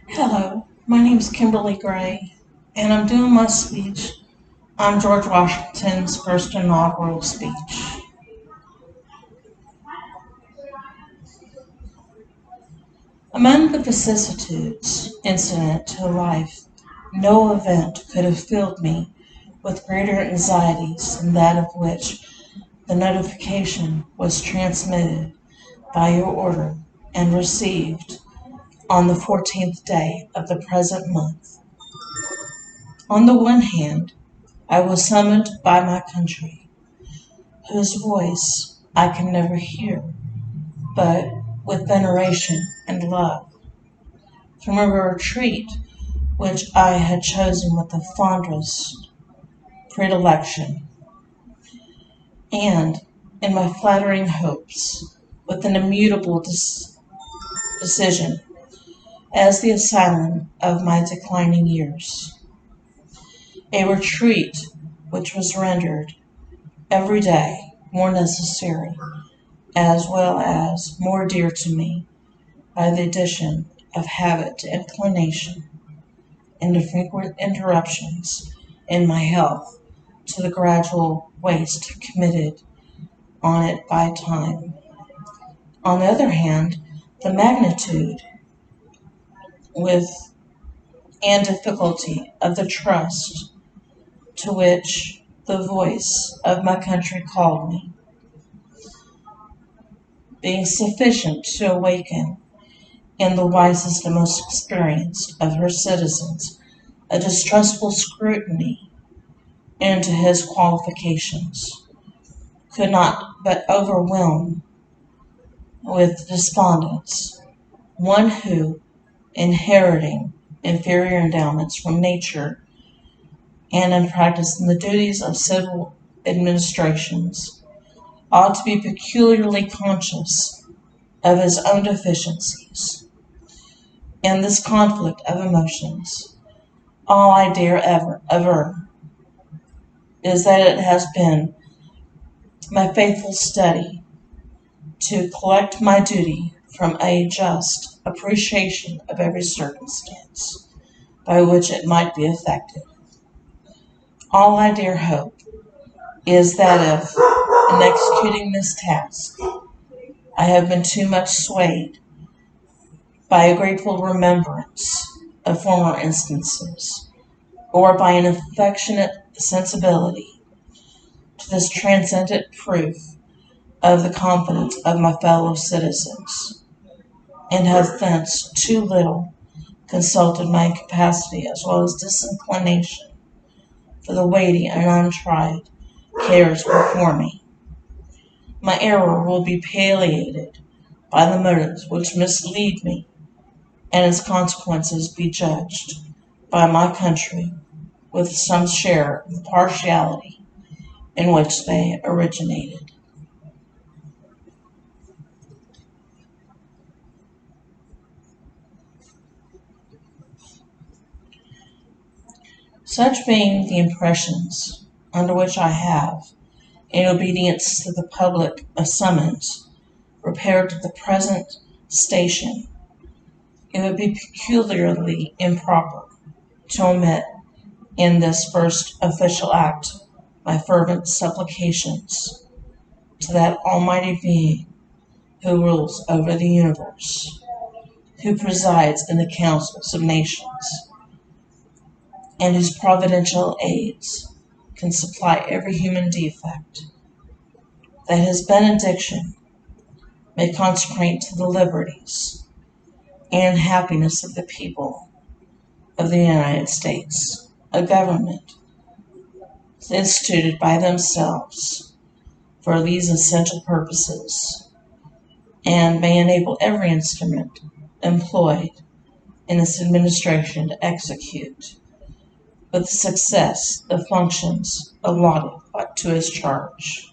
Hello, my name is Kimberly Gray, and I'm doing my speech on George Washington's first inaugural speech. Among the vicissitudes incident to life, no event could have filled me with greater anxieties than that of which the notification was transmitted by your order and received on the 14th day of the present month. On the one hand, I was summoned by my country, whose voice I can never hear, but with veneration and love, from a retreat which I had chosen with the fondest predilection, and, in my flattering hopes, with an immutable decision, as the asylum of my declining years. A retreat which was rendered every day more necessary, as well as more dear to me, by the addition of habit to inclination, and the frequent interruptions in my health to the gradual waste committed on it by time. On the other hand, the magnitude with and difficulty of the trust to which the voice of my country called me, being sufficient to awaken in the wisest and most experienced of her citizens a distrustful scrutiny into his qualifications, could not but overwhelm with despondence one who, inheriting inferior endowments from nature and in practicing the duties of civil administrations, ought to be peculiarly conscious of his own deficiencies. In this conflict of emotions, all I dare ever aver is that it has been my faithful study to collect my duty from a just appreciation of every circumstance by which it might be effected. All I dare hope is that if, in executing this task, I have been too much swayed by a grateful remembrance of former instances, or by an affectionate sensibility to this transcendent proof of the confidence of my fellow citizens, and have thence too little consulted my incapacity as well as disinclination for the weighty and untried cares before me. My error will be palliated by the motives which mislead me, and its consequences be judged by my country with some share of the partiality in which they originated. Such being the impressions under which I have, in obedience to the public summons, repaired to the present station, it would be peculiarly improper to omit in this first official act my fervent supplications to that Almighty Being who rules over the universe, who presides in the councils of nations, and whose providential aids can supply every human defect, that his benediction may consecrate to the liberties and happiness of the people of the United States a government instituted by themselves for these essential purposes, and may enable every instrument employed in its administration to execute with success the functions allotted to his charge.